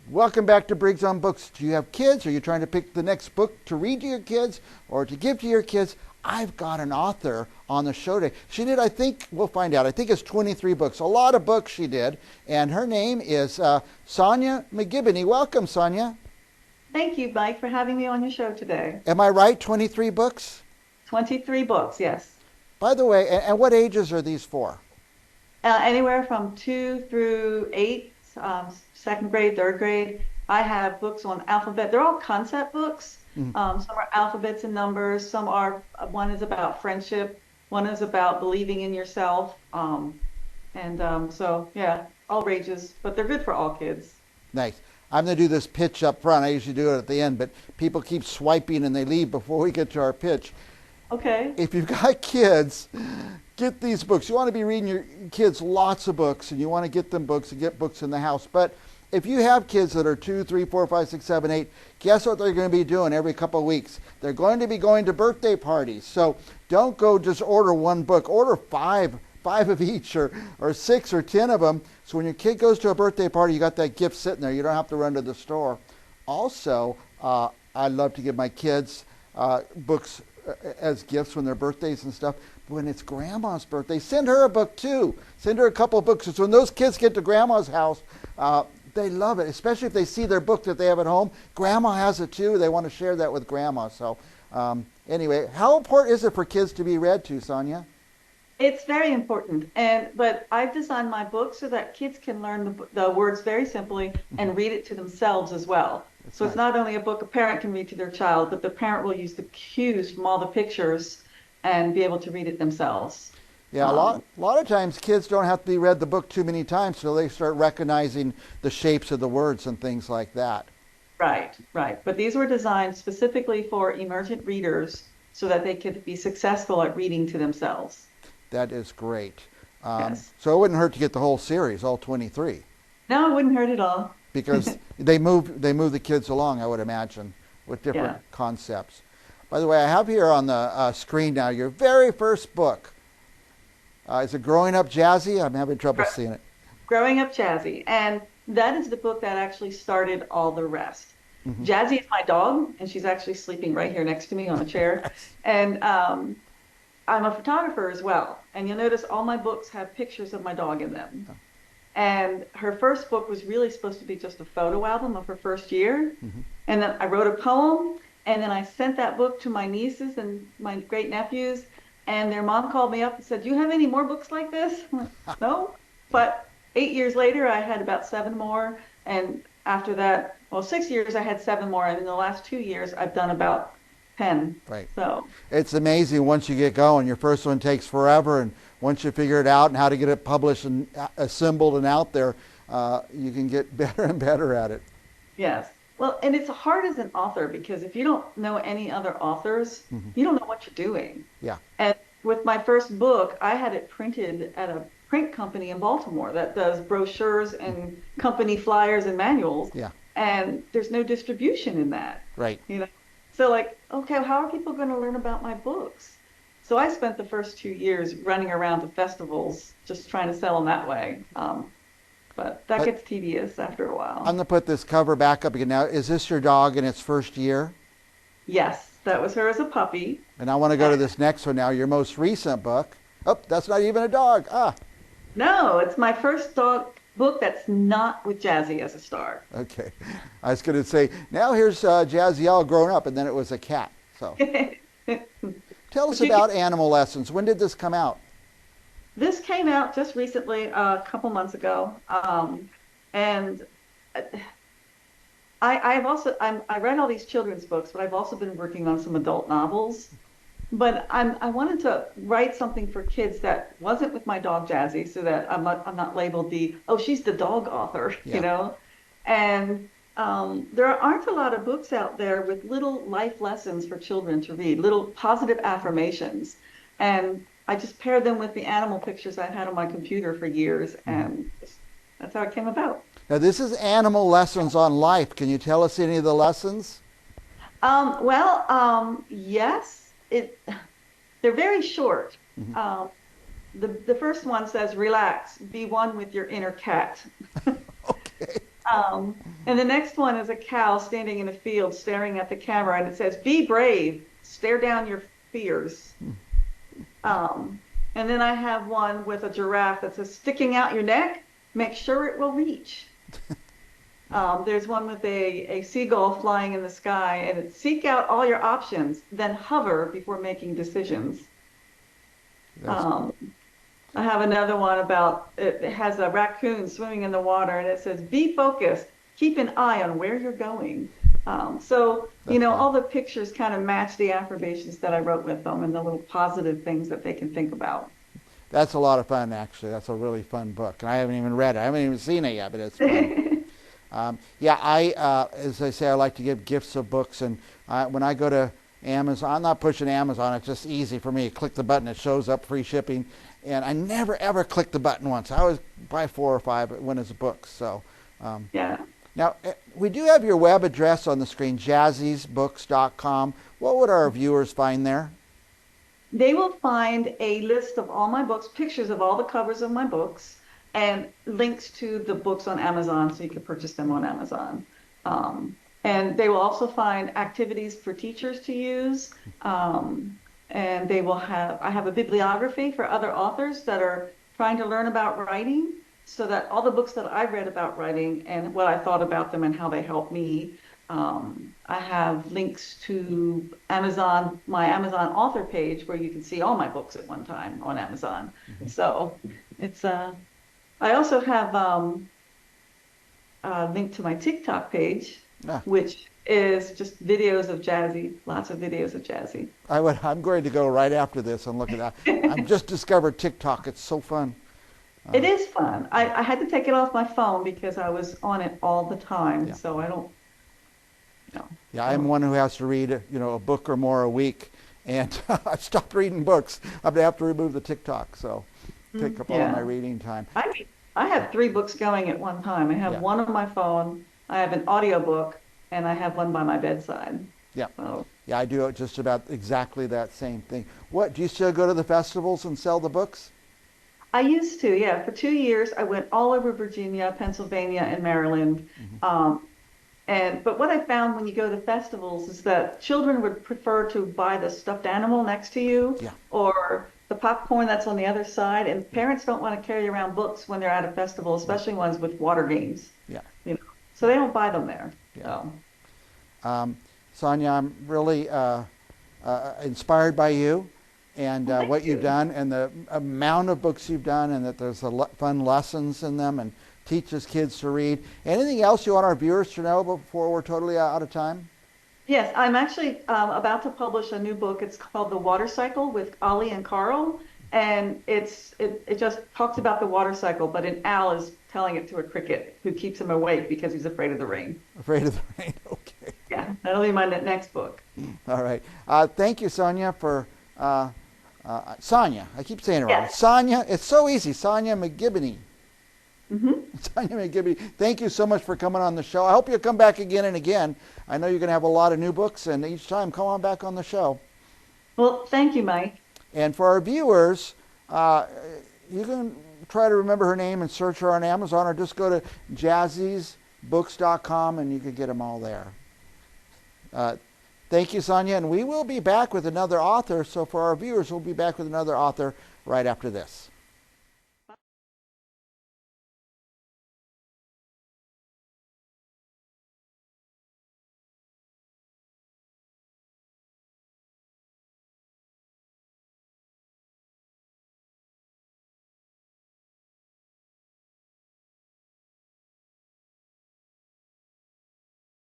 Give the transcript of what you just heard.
Welcome back to Briggs on Books. Do you have kids? Are you trying to pick the next book to read to your kids or to give to your kids? I've got an author on the show today. She did, I think, we'll find out, I think it's 23 books. A lot of books she did. And her name is Sonja McGiboney. Welcome, Sonja. Thank you, Mike, for having me on your show today. Am I right? 23 books? 23 books, yes. By the way, and what ages are these for? Anywhere from 2 through 8, second grade, third grade. I have books on alphabet. They're all concept books. Mhm. Some are alphabets and numbers. Some are, one is about friendship. One is about believing in yourself. So, yeah, all ranges, but they're good for all kids. Nice. I'm going to do this pitch up front. I usually do it at the end, but people keep swiping and they leave before we get to our pitch. Okay. If you've got kids, get these books. You want to be reading your kids lots of books, and you want to get them books and get books in the house. But if you have kids that are 2, 3, 4, 5, 6, 7, 8, guess what they're going to be doing every couple of weeks? They're going to be going to birthday parties. So don't go just order one book. Order five of each, or 6 or 10 of them. So when your kid goes to a birthday party, you got that gift sitting there. You don't have to run to the store. Also, I love to give my kids books as gifts when their birthdays and stuff. But when it's grandma's birthday, send her a book too. Send her a couple of books. So when those kids get to grandma's house, they love it, especially if they see their book that they have at home. Grandma has it too. They want to share that with grandma. So anyway, how important is it for kids to be read to, Sonja? It's very important, but I've designed my book so that kids can learn the words very simply and read it to themselves as well. That's So it's nice. not only a book a parent can read to their child, but the parent will use the cues from all the pictures and be able to read it themselves. Yeah, Um, a lot of times kids don't have to be read the book too many times so they start recognizing the shapes of the words and things like that. right, right. But these were designed specifically for emergent readers so that they could be successful at reading to themselves. That is great. Yes. So it wouldn't hurt to get the whole series, all 23, No, it wouldn't hurt at all. because they move the kids along, I would imagine, with different Yeah. concepts. By the way, I have here on the screen now your very first book. Is it Growing Up Jazzy? I'm having trouble seeing it. Growing Up Jazzy. And that is the book that actually started all the rest. Hmm. Jazzy is my dog, and she's actually sleeping right here next to me on a chair. And I'm a photographer as well. And you'll notice all my books have pictures of my dog in them. And her first book was really supposed to be just a photo album of her first year. Hmm. And then I wrote a poem, and then I sent that book to my nieces and my great nephews. And their mom called me up and said, "Do you have any more books like this?" I'm like, "No." But 8 years later, I had about 7 more. And after that, well, 6 years, I had 7 more. And in the last 2 years, I've done about 10. Right. So, It's amazing once you get going. Your first one takes forever, and once you figure it out and how to get it published and assembled and out there, you can get better and better at it. yes. Well, and it's hard as an author because if you don't know any other authors, Hmm. you don't know what you're doing. Yeah. And with my first book, I had it printed at a print company in Baltimore that does brochures and company flyers and manuals. Yeah. And there's no distribution in that, Right. you know. So like, okay, how are people going to learn about my books? So I spent the first 2 years running around to festivals just trying to sell them that way. But that Uh, gets tedious after a while. I'm going to put this cover back up again. Now, is this your dog in its first year? Yes, that was her as a puppy. And I want to go to this next one now, your most recent book. Oh, that's not even a dog. Ah, No, it's my first dog book that's not with Jazzy as a star. okay. I was going to say, now here's Jazziel grown up, and then it was a cat. So tell us But you can, about Animal Lessons. When did this come out? this came out just recently, a couple months ago, and I read all these children's books, but I've also been working on some adult novels. But I wanted to write something for kids that wasn't with my dog Jazzy, so that I'm not labeled the, oh, she's the dog author, Yeah. And there aren't a lot of books out there with little life lessons for children to read, little positive affirmations. And I just paired them with the animal pictures I had on my computer for years, and that's how it came about. Now, this is Animal Lessons on Life. Can you tell us any of the lessons? Yes, they're very short. Mhm. The first one says, "Relax, be one with your inner cat." Okay. And the next one is a cow standing in a field staring at the camera, and it says, "Be brave, stare down your fears." Um, and then I have one with a giraffe that says, "Sticking out your neck, make sure it will reach." There's one with a seagull flying in the sky, and it's, "Seek out all your options, then hover before making decisions." That's Um, I have another one about it has a raccoon swimming in the water, and it says, "Be focused, keep an eye on where you're going." So, that's fun. all the pictures kind of match the affirmations that I wrote with them and the little positive things that they can think about. That's a lot of fun, actually. That's a really fun book, and I haven't even read it. I haven't even seen it yet, but it's fun. Yeah, as I say, I like to give gifts of books, and when I go to Amazon, I'm not pushing Amazon. It's just easy for me. Click the button, it shows up, free shipping, and I never ever click the button once. I always buy 4 or 5 when it's books. So, Yeah. now we do have your web address on the screen, jazziesbooks.com. What would our viewers find there? They will find a list of all my books, pictures of all the covers of my books, and links to the books on Amazon so you can purchase them on Amazon. Um, and they will also find activities for teachers to use. And I have a bibliography for other authors that are trying to learn about writing so that all the books that I've read about writing and what I thought about them and how they help me. I have links to Amazon, my Amazon author page where you can see all my books at one time on Amazon. So it's I also have a link to my TikTok page, Ah, which is just videos of Jazzy, lots of videos of Jazzy. I'm going to go right after this and look at that. I've just discovered TikTok. It's so fun. It is fun. I had to take it off my phone because I was on it all the time. Yeah. So I don't, you know. Yeah, I'm one who has to read, a book or more a week, and I've stopped reading books. I'm gonna have to remove the TikTok, so take up all of my Yeah. reading time. I have 3 books going at one time. I have Yeah, one on my phone, I have an audiobook, and I have one by my bedside. yeah, So yeah. I do just about exactly that same thing. What do you still go to the festivals and sell the books? I used to, yeah. For 2 years, I went all over Virginia, Pennsylvania, and Maryland. Um, but what I found when you go to festivals is that children would prefer to buy the stuffed animal next to you Yeah, or the popcorn that's on the other side, and parents don't want to carry around books when they're at a festival, especially ones with water games, yeah, you know. So they don't buy them there. yeah. So Um, Sonia, I'm really inspired by you and well, what thank you've you. done and the amount of books you've done, and that there's fun lessons in them and teaches kids to read. Anything else you want our viewers to know before we're totally out of time? Yes, I'm actually about to publish a new book. It's called The Water Cycle with Ollie and Carl. And it just talks about the water cycle, but an owl is telling it to a cricket who keeps him awake because he's afraid of the rain. Afraid of the rain. Okay. Yeah, that'll be my next book. All right. Thank you, Sonia, for Sonia. I keep saying it wrong. Yes. Sonia. It's so easy. Sonia McGiboney. Hmm. Sonia McGiboney. Thank you so much for coming on the show. I hope you'll come back again and again. I know you're going to have a lot of new books, and each time, come on back on the show. Well, thank you, Mike. And for our viewers, you can try to remember her name and search her on Amazon, or just go to jazziesbooks.com and you can get them all there. Thank you, Sonia, and we will be back with another author. So for our viewers, we'll be back with another author right after this.